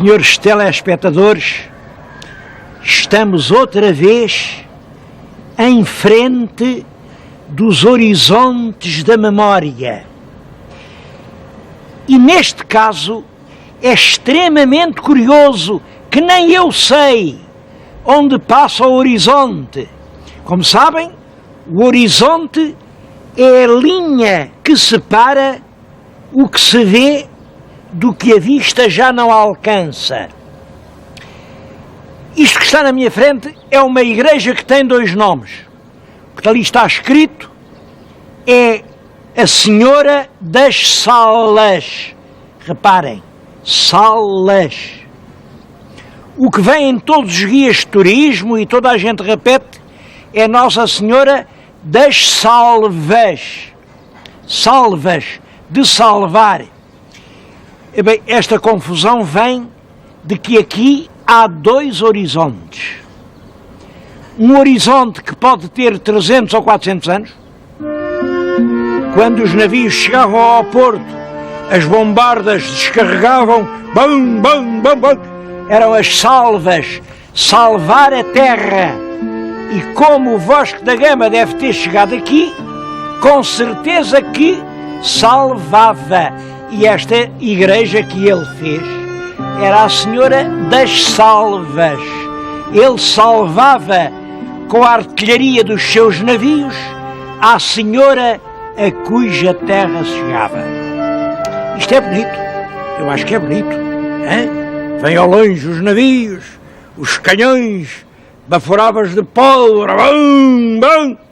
Senhores telespectadores, estamos outra vez em frente dos horizontes da memória. E neste caso é extremamente curioso que nem eu sei onde passa o horizonte. Como sabem, o horizonte é a linha que separa o que se vê do que a vista já não alcança. Isto que está na minha frente é uma igreja que tem dois nomes. O que ali está escrito é a Senhora das Salas. Reparem, Salas. O que vem em todos os guias de turismo e toda a gente repete é Nossa Senhora das Salvas. Salvas, de salvar. E bem, esta confusão vem de que aqui há dois horizontes. Um horizonte que pode ter 300 ou 400 anos. Quando os navios chegavam ao porto, as bombardas descarregavam, bum, bum, bum, bum, eram as salvas, salvar a terra. E como o Vasco da Gama deve ter chegado aqui, com certeza que salvava. E esta igreja que ele fez era a Senhora das Salvas. Ele salvava com a artilharia dos seus navios à Senhora a cuja terra se chegava. Isto é bonito, eu acho que é bonito, hein? Vem ao longe os navios, os canhões, baforavas de pólvora, bum, bum.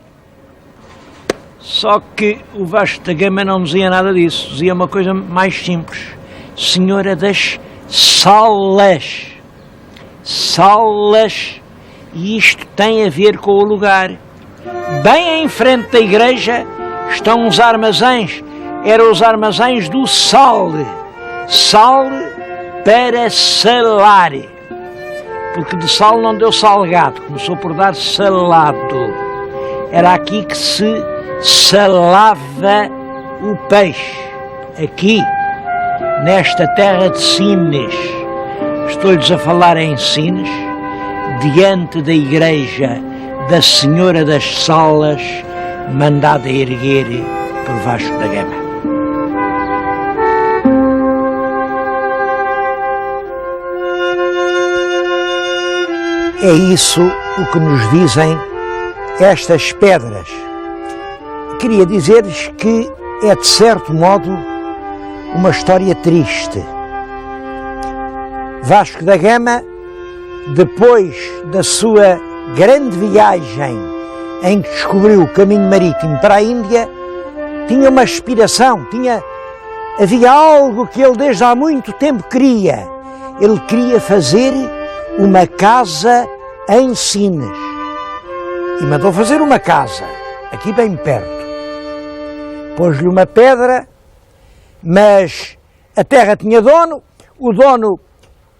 Só que o Vasco da Gama não dizia nada disso, dizia uma coisa mais simples. Senhora das Salas. Salas. E isto tem a ver com o lugar. Bem em frente da igreja estão os armazéns. Eram os armazéns do sal. Sal para salar. Porque de sal não deu salgado, começou por dar salado. Era aqui que se salava o peixe, aqui, nesta terra de Sines. Estou-lhes a falar em Sines, diante da igreja da Senhora das Salas, mandada erguer por Vasco da Gama. É isso o que nos dizem estas pedras. Queria dizer-lhes que é, de certo modo, uma história triste. Vasco da Gama, depois da sua grande viagem em que descobriu o caminho marítimo para a Índia, tinha uma aspiração, havia algo que ele desde há muito tempo queria. Ele queria fazer uma casa em Sines. E mandou fazer uma casa, aqui bem perto. Pôs-lhe uma pedra, mas a terra tinha dono, o dono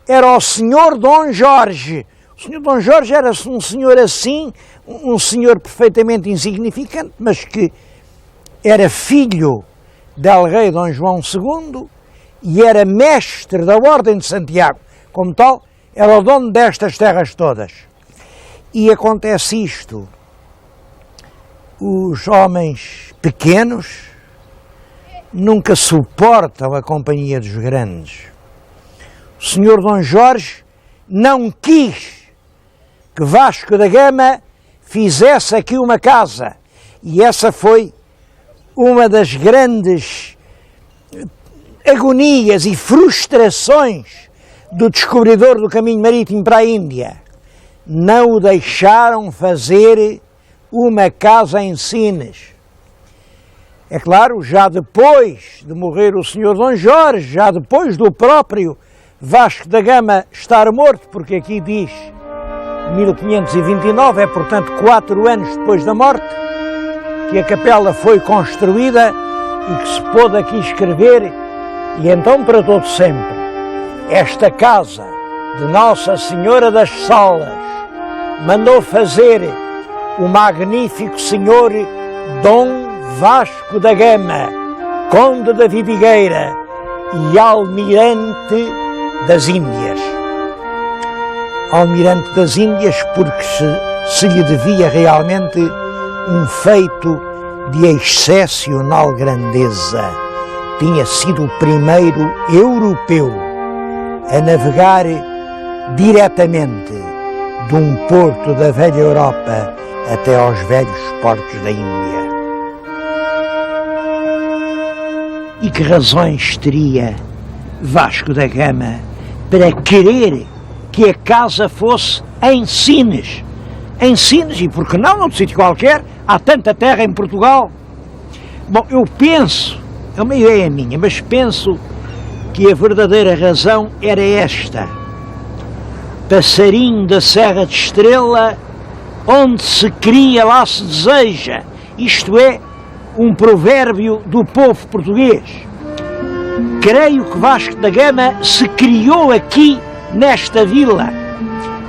era o senhor Dom Jorge. O senhor Dom Jorge era um senhor assim, um senhor perfeitamente insignificante, mas que era filho del rei Dom João II e era mestre da Ordem de Santiago. Como tal, era o dono destas terras todas. E acontece isto. Os homens pequenos nunca suportam a companhia dos grandes. O senhor Dom Jorge não quis que Vasco da Gama fizesse aqui uma casa. E essa foi uma das grandes agonias e frustrações do descobridor do caminho marítimo para a Índia. Não o deixaram fazer uma casa em Sines. É claro, já depois de morrer o senhor Dom Jorge, já depois do próprio Vasco da Gama estar morto, porque aqui diz 1529, é portanto 4 anos depois da morte, que a capela foi construída e que se pôde aqui escrever, e então para todo sempre, esta casa de Nossa Senhora das Salas mandou fazer o magnífico senhor Dom Vasco da Gama, conde da Vidigueira e almirante das Índias. Almirante das Índias porque se lhe devia realmente um feito de excepcional grandeza. Tinha sido o primeiro europeu a navegar diretamente de um porto da velha Europa até aos velhos portos da Índia. E que razões teria Vasco da Gama para querer que a casa fosse em Sines? Em Sines, e por que não, num sítio qualquer, há tanta terra em Portugal. Bom, eu penso, é uma ideia minha, mas penso que a verdadeira razão era esta: passarinho da Serra de Estrela, onde se cria, lá se deseja. Isto é um provérbio do povo português. Creio que Vasco da Gama se criou aqui nesta vila,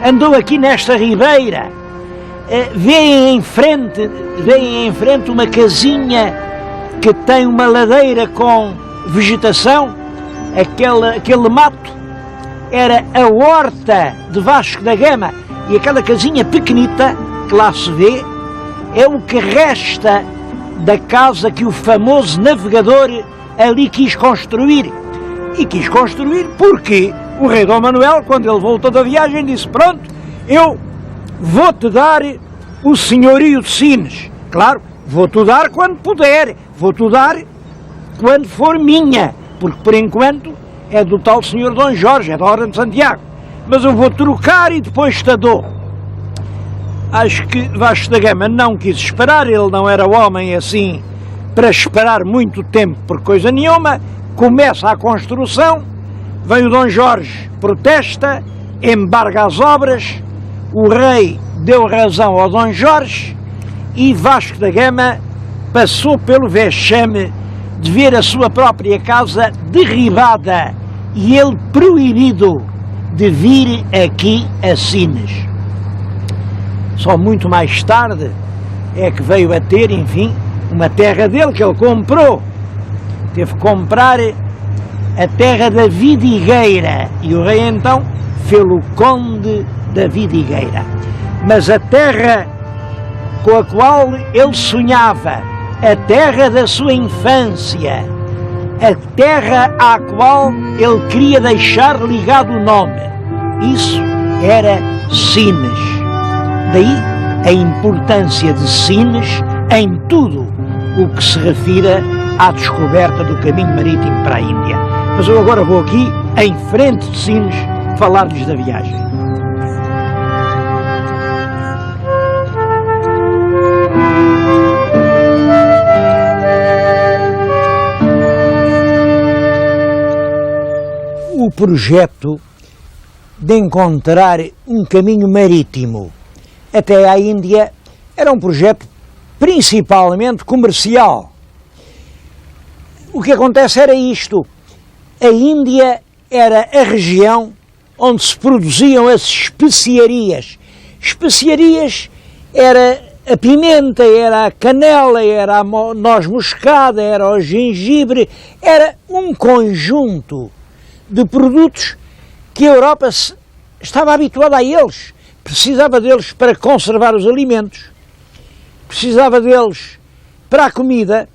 andou aqui nesta ribeira. Vêem em frente uma casinha que tem uma ladeira com vegetação. Aquele mato era a horta de Vasco da Gama, e aquela casinha pequenita que lá se vê é o que resta da casa que o famoso navegador ali quis construir. E quis construir porque o rei Dom Manuel, quando ele voltou da viagem, disse: pronto, eu vou-te dar o senhorio de Sines. Claro, vou-te dar quando puder, vou-te dar quando for minha, porque por enquanto é do tal senhor Dom Jorge, é da Ordem de Santiago. Mas eu vou trocar e depois te dou. Acho que Vasco da Gama não quis esperar, ele não era homem assim para esperar muito tempo por coisa nenhuma. Começa a construção, vem o Dom Jorge, protesta, embarga as obras, o rei deu razão ao Dom Jorge e Vasco da Gama passou pelo vexame de ver a sua própria casa derribada e ele proibido de vir aqui a Sines. Só muito mais tarde é que veio a ter, enfim, uma terra dele que ele comprou. Teve que comprar a terra da Vidigueira e o rei então fê-lo conde da Vidigueira. Mas a terra com a qual ele sonhava, a terra da sua infância, a terra à qual ele queria deixar ligado o nome, isso era Sines. Daí a importância de Sines em tudo o que se refira à descoberta do caminho marítimo para a Índia. Mas eu agora vou aqui, em frente de Sines, falar-lhes da viagem. O projeto de encontrar um caminho marítimo até à Índia era um projeto principalmente comercial. O que acontece era isto: a Índia era a região onde se produziam as especiarias. Especiarias era a pimenta, era a canela, era a noz moscada, era o gengibre, era um conjunto de produtos que a Europa estava habituada a eles, precisava deles para conservar os alimentos, precisava deles para a comida,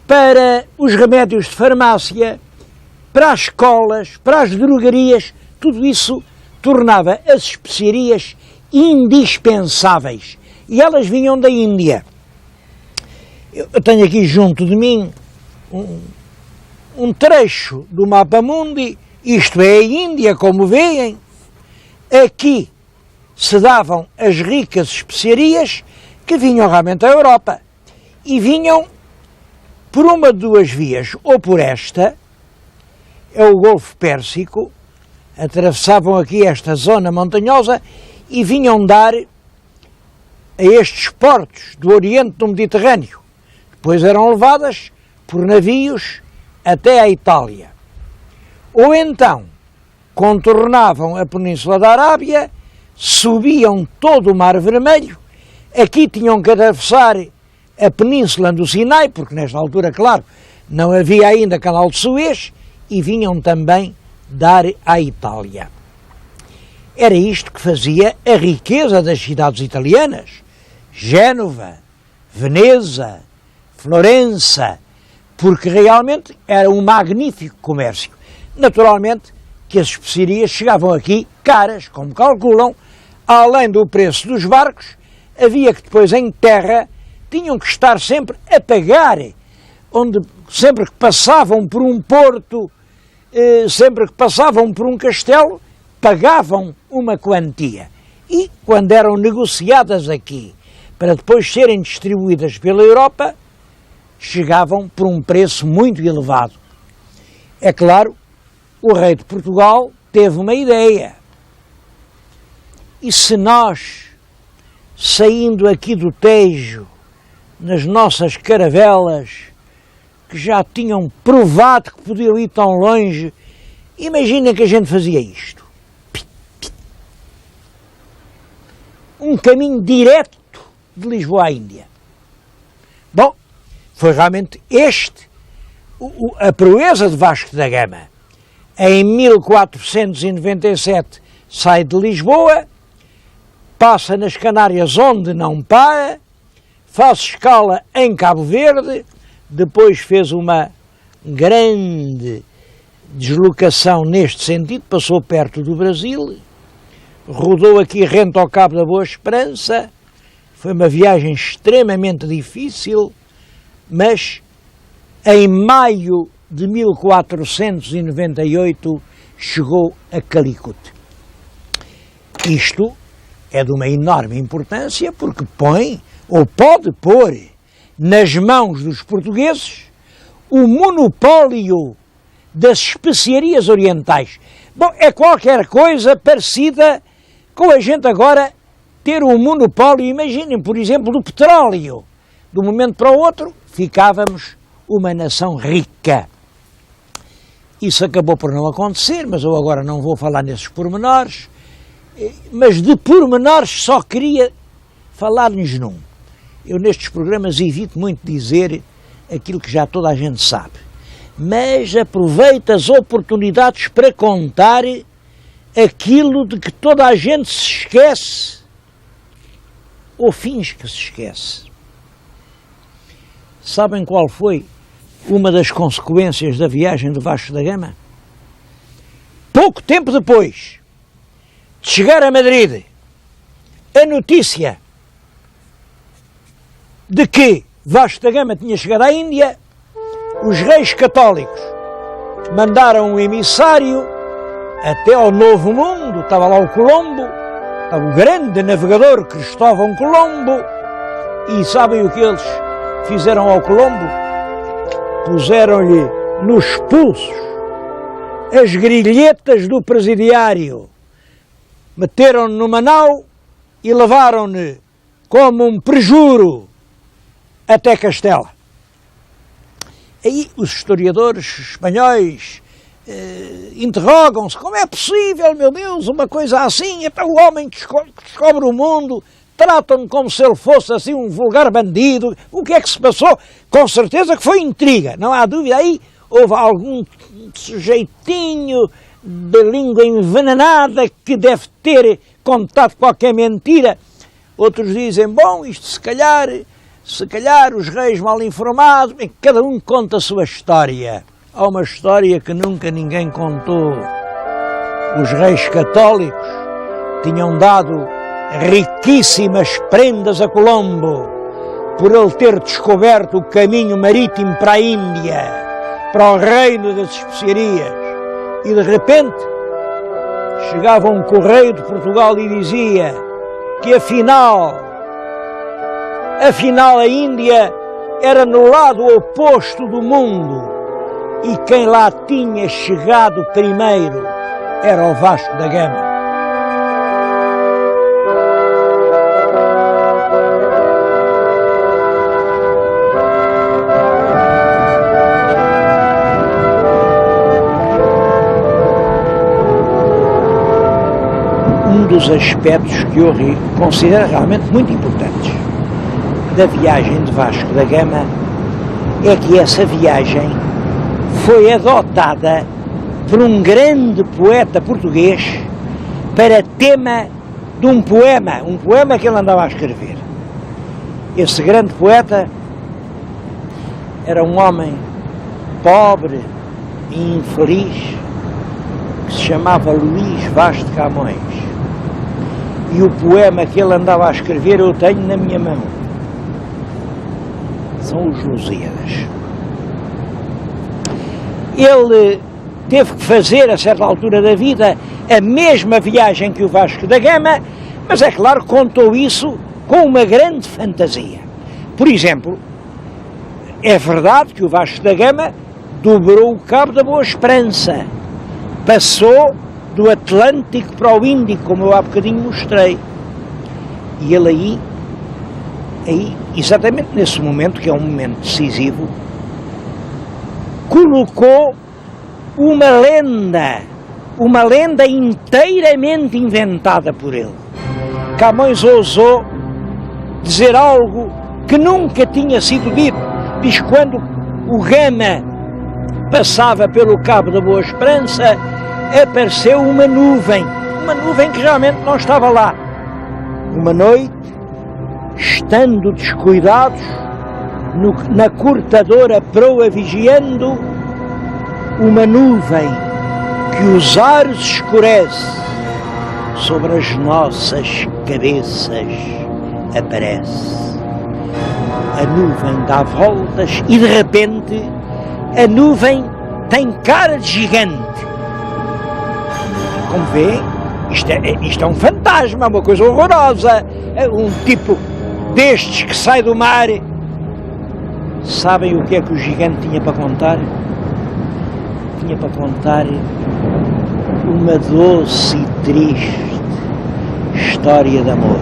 para os remédios de farmácia, para as escolas, para as drogarias. Tudo isso tornava as especiarias indispensáveis e elas vinham da Índia. Eu tenho aqui junto de mim um trecho do mapa mundi. Isto é a Índia, como veem. Aqui se davam as ricas especiarias que vinham realmente à Europa e vinham por uma de duas vias, ou por esta, é o Golfo Pérsico, atravessavam aqui esta zona montanhosa e vinham dar a estes portos do Oriente do Mediterrâneo. Depois eram levadas por navios até à Itália. Ou então contornavam a Península da Arábia, subiam todo o Mar Vermelho, aqui tinham que atravessar a Península do Sinai, porque nesta altura, claro, não havia ainda Canal de Suez, e vinham também dar à Itália. Era isto que fazia a riqueza das cidades italianas. Génova, Veneza, Florença, porque realmente era um magnífico comércio. Naturalmente que as especiarias chegavam aqui caras, como calculam, além do preço dos barcos, havia que depois em terra tinham que estar sempre a pagar, onde sempre que passavam por um porto, sempre que passavam por um castelo, pagavam uma quantia. E quando eram negociadas aqui, para depois serem distribuídas pela Europa, chegavam por um preço muito elevado. É claro, o rei de Portugal teve uma ideia. E se nós, saindo aqui do Tejo, nas nossas caravelas, que já tinham provado que podiam ir tão longe, imaginem que a gente fazia isto. Um caminho direto de Lisboa à Índia. Bom, foi realmente a proeza de Vasco da Gama. Em 1497 sai de Lisboa, passa nas Canárias onde não para, faz escala em Cabo Verde, depois fez uma grande deslocação neste sentido, passou perto do Brasil, rodou aqui rente ao Cabo da Boa Esperança, foi uma viagem extremamente difícil, mas em maio de 1498 chegou a Calicut. Isto é de uma enorme importância porque põe, ou pode pôr, nas mãos dos portugueses o monopólio das especiarias orientais. Bom, é qualquer coisa parecida com a gente agora ter um monopólio, imaginem, por exemplo, do petróleo. De um momento para o outro, ficávamos uma nação rica. Isso acabou por não acontecer, mas eu agora não vou falar nesses pormenores, mas de pormenores só queria falar-lhes num. Eu nestes programas evito muito dizer aquilo que já toda a gente sabe, mas aproveito as oportunidades para contar aquilo de que toda a gente se esquece, ou finge que se esquece. Sabem qual foi uma das consequências da viagem de Vasco da Gama? Pouco tempo depois de chegar a Madrid, a notícia de que Vasco da Gama tinha chegado à Índia, os reis católicos mandaram um emissário até ao Novo Mundo, estava lá o Colombo, estava o grande navegador Cristóvão Colombo, e sabem o que eles fizeram ao Colombo? Puseram-lhe nos pulsos as grilhetas do presidiário, meteram-no numa nau e levaram-no como um prejuro até Castela. Aí os historiadores espanhóis interrogam-se, como é possível, meu Deus, uma coisa assim, até o homem que descobre o mundo, tratam-no como se ele fosse assim um vulgar bandido, o que é que se passou? Com certeza que foi intriga, não há dúvida, aí houve algum sujeitinho de língua envenenada que deve ter contado qualquer mentira. Outros dizem, bom, isto se calhar os reis mal informados, bem, cada um conta a sua história. Há uma história que nunca ninguém contou. Os reis católicos tinham dado riquíssimas prendas a Colombo por ele ter descoberto o caminho marítimo para a Índia, para o reino das especiarias. E de repente chegava um correio de Portugal e dizia que afinal a Índia era no lado oposto do mundo e quem lá tinha chegado primeiro era o Vasco da Gama. Um dos aspectos que eu considero realmente muito importantes da viagem de Vasco da Gama é que essa viagem foi adotada por um grande poeta português para tema de um poema que ele andava a escrever. Esse grande poeta era um homem pobre e infeliz que se chamava Luís Vaz de Camões. E o poema que ele andava a escrever eu tenho na minha mão. São os Lusíadas. Ele teve que fazer, a certa altura da vida, a mesma viagem que o Vasco da Gama, mas é claro, contou isso com uma grande fantasia. Por exemplo, é verdade que o Vasco da Gama dobrou o Cabo da Boa Esperança, passou do Atlântico para o Índico, como eu há bocadinho mostrei. E ele aí, exatamente nesse momento, que é um momento decisivo, colocou uma lenda inteiramente inventada por ele. Camões ousou dizer algo que nunca tinha sido dito. Diz que quando o Gama passava pelo Cabo da Boa Esperança, apareceu uma nuvem que realmente não estava lá. Uma noite, estando descuidados, na cortadora proa vigiando, uma nuvem que os ares escurece, sobre as nossas cabeças aparece. A nuvem dá voltas e de repente a nuvem tem cara de gigante. Como vê, isto é um fantasma, uma coisa horrorosa. É um tipo destes que sai do mar. Sabem o que é que o gigante tinha para contar? Tinha para contar uma doce e triste história de amor,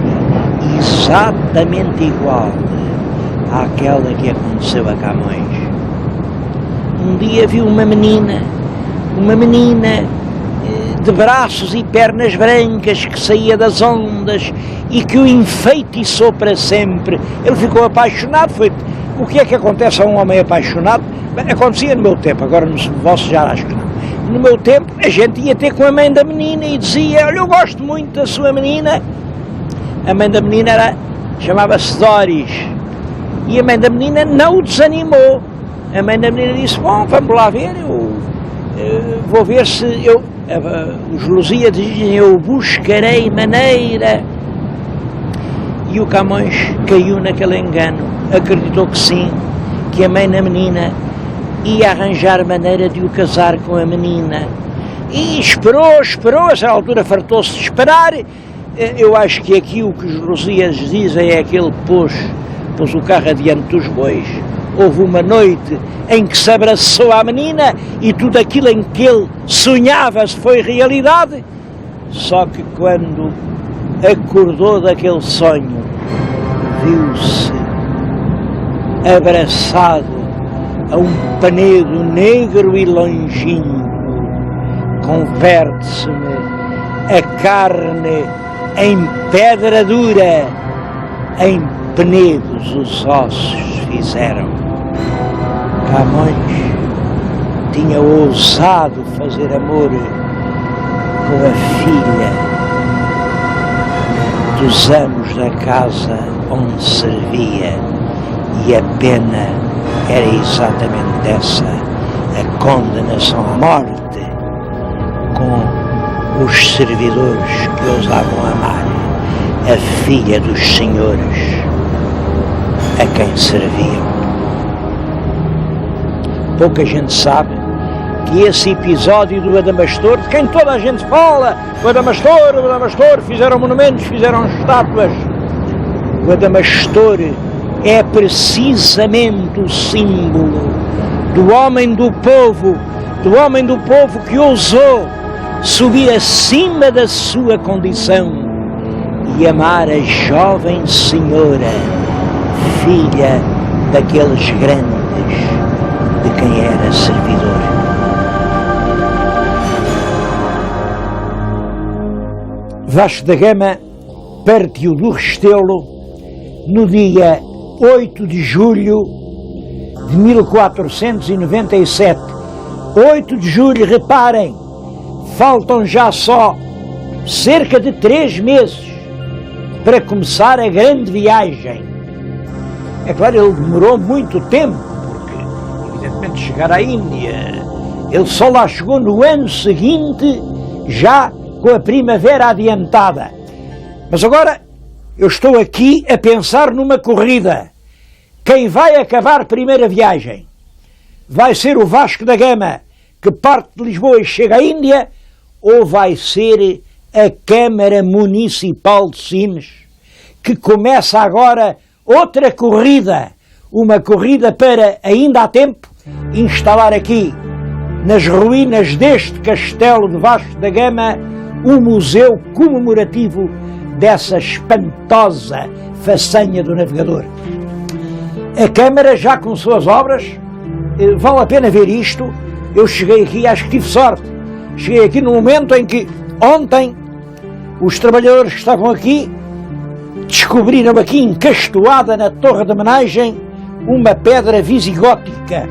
exatamente igual àquela que aconteceu a Camões. Um dia viu uma menina de braços e pernas brancas que saía das ondas e que o enfeitiçou para sempre. Ele ficou apaixonado. O que é que acontece a um homem apaixonado? Acontecia no meu tempo, agora no vosso já acho que não. No meu tempo a gente ia ter com a mãe da menina e dizia: olha, eu gosto muito da sua menina. A mãe da menina chamava-se Doris e a mãe da menina não o desanimou. A mãe da menina disse: bom, vamos lá ver, eu vou ver se eu... Os Lusíadas dizem: eu buscarei maneira. E o Camões caiu naquele engano, acreditou que sim, que a mãe da menina ia arranjar maneira de o casar com a menina. E esperou, a essa altura fartou-se de esperar. Eu acho que aqui o que os Lusíadas dizem é que ele pôs o carro adiante dos bois. Houve uma noite em que se abraçou à menina e tudo aquilo em que ele sonhava se foi realidade. Só que quando acordou daquele sonho, viu-se abraçado a um penedo negro e longínquo. Converte-se-me a carne em pedra dura, em penedos os ossos fizeram. Camões tinha ousado fazer amor com a filha dos amos da casa onde servia, e a pena era exatamente essa, a condenação à morte com os servidores que ousavam amar a filha dos senhores a quem serviam. Pouca gente sabe que esse episódio do Adamastor, de quem toda a gente fala, o Adamastor, fizeram monumentos, fizeram estátuas. O Adamastor é precisamente o símbolo do homem do povo que ousou subir acima da sua condição e amar a jovem senhora, filha daqueles grandes de quem era servidor. Vasco da Gama partiu do Restelo no dia 8 de julho de 1497. 8 de julho, reparem, faltam já só cerca de 3 meses para começar a grande viagem. É claro, ele demorou muito tempo, porque, evidentemente, chegar à Índia, ele só lá chegou no ano seguinte, já com a primavera adiantada. Mas agora, eu estou aqui a pensar numa corrida. Quem vai acabar primeiro a viagem? Vai ser o Vasco da Gama, que parte de Lisboa e chega à Índia, ou vai ser a Câmara Municipal de Sines, que começa agora outra corrida, uma corrida para, ainda há tempo, instalar aqui, nas ruínas deste castelo de Vasco da Gama, um museu comemorativo dessa espantosa façanha do navegador. A Câmara já começou as obras, vale a pena ver isto. Eu cheguei aqui, acho que tive sorte, cheguei aqui no momento em que, ontem, os trabalhadores que estavam aqui descobriram aqui encastoada na torre de homenagem uma pedra visigótica.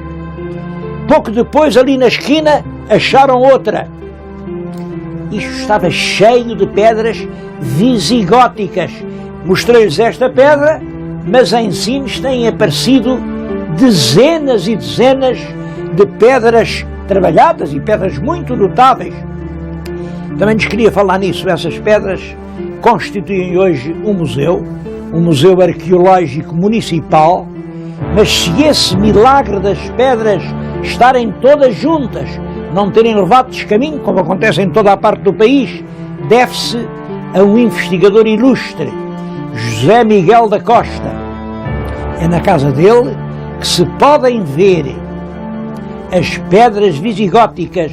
Pouco depois, ali na esquina, acharam outra. Isto estava cheio de pedras visigóticas. Mostrei-lhes esta pedra, mas em Sines têm aparecido dezenas e dezenas de pedras trabalhadas e pedras muito notáveis. Também lhes queria falar nisso. Essas pedras constituem hoje um museu arqueológico municipal, mas se esse milagre das pedras estarem todas juntas, não terem levado descaminho, como acontece em toda a parte do país, deve-se a um investigador ilustre, José Miguel da Costa. É na casa dele que se podem ver as pedras visigóticas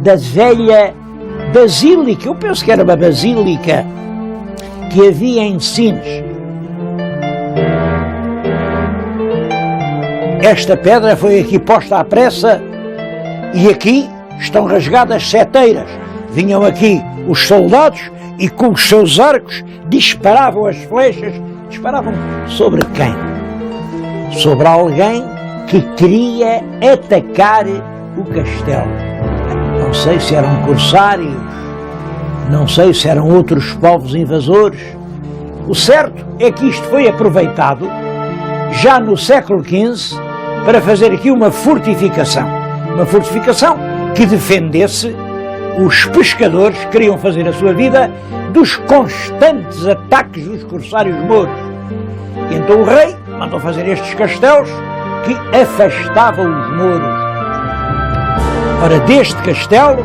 da velha basílica, eu penso que era uma basílica que havia em Sines. Esta pedra foi aqui posta à pressa e aqui estão rasgadas seteiras. Vinham aqui os soldados e com os seus arcos disparavam as flechas. Disparavam sobre quem? Sobre alguém que queria atacar o castelo. Não sei se eram corsários, não sei se eram outros povos invasores. O certo é que isto foi aproveitado já no século XV para fazer aqui uma fortificação que defendesse os pescadores que queriam fazer a sua vida dos constantes ataques dos corsários mouros. E então o rei mandou fazer estes castelos que afastavam os mouros. Ora, deste castelo,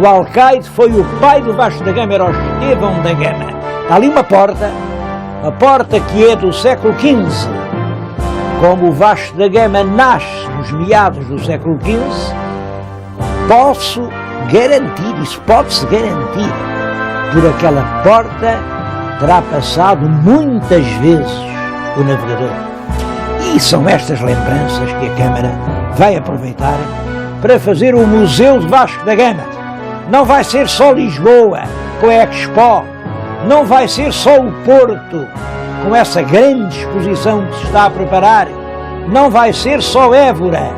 o alcaide foi o pai do Vasco da Gama, era o Estevão da Gama. Está ali uma porta que é do século XV. Como o Vasco da Gama nasce nos meados do século XV, posso garantir, isso pode-se garantir, por aquela porta terá passado muitas vezes o navegador. E são estas lembranças que a Câmara vai aproveitar para fazer o Museu de Vasco da Gama. Não vai ser só Lisboa, com a Expo, não vai ser só o Porto, com essa grande exposição que se está a preparar, não vai ser só Évora.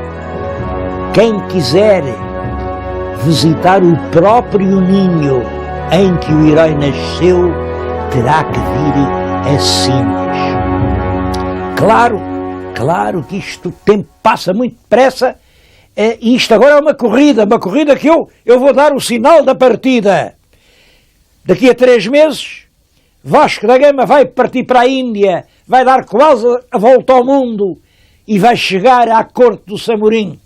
Quem quiser visitar o próprio ninho em que o herói nasceu, terá que vir a Sines. Claro que isto, o tempo passa muito depressa, e isto agora é uma corrida que eu vou dar o sinal da partida. Daqui a 3 meses, Vasco da Gama vai partir para a Índia, vai dar quase a volta ao mundo e vai chegar à corte do Samorim.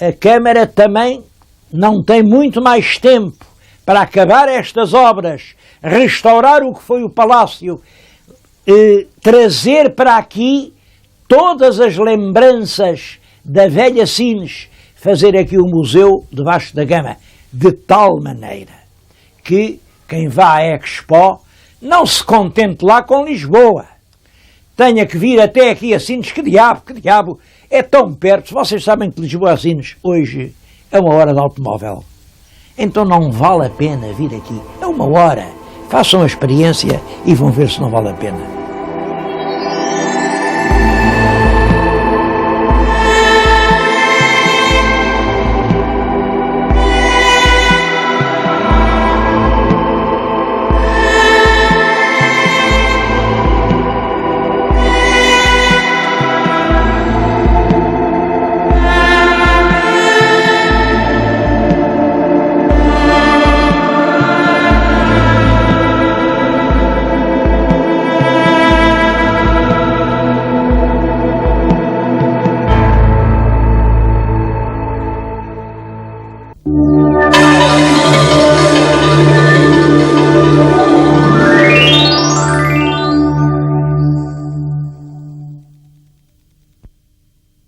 A Câmara também não tem muito mais tempo para acabar estas obras, restaurar o que foi o palácio, trazer para aqui todas as lembranças da velha Sines, fazer aqui o Museu de Vasco da Gama, de tal maneira que quem vá à Expo não se contente lá com Lisboa, tenha que vir até aqui a Sines. Que diabo, é tão perto. Vocês sabem que Lisboa a Sines hoje é 1 hora de automóvel, então não vale a pena vir aqui, é 1 hora. Façam a experiência e vão ver se não vale a pena.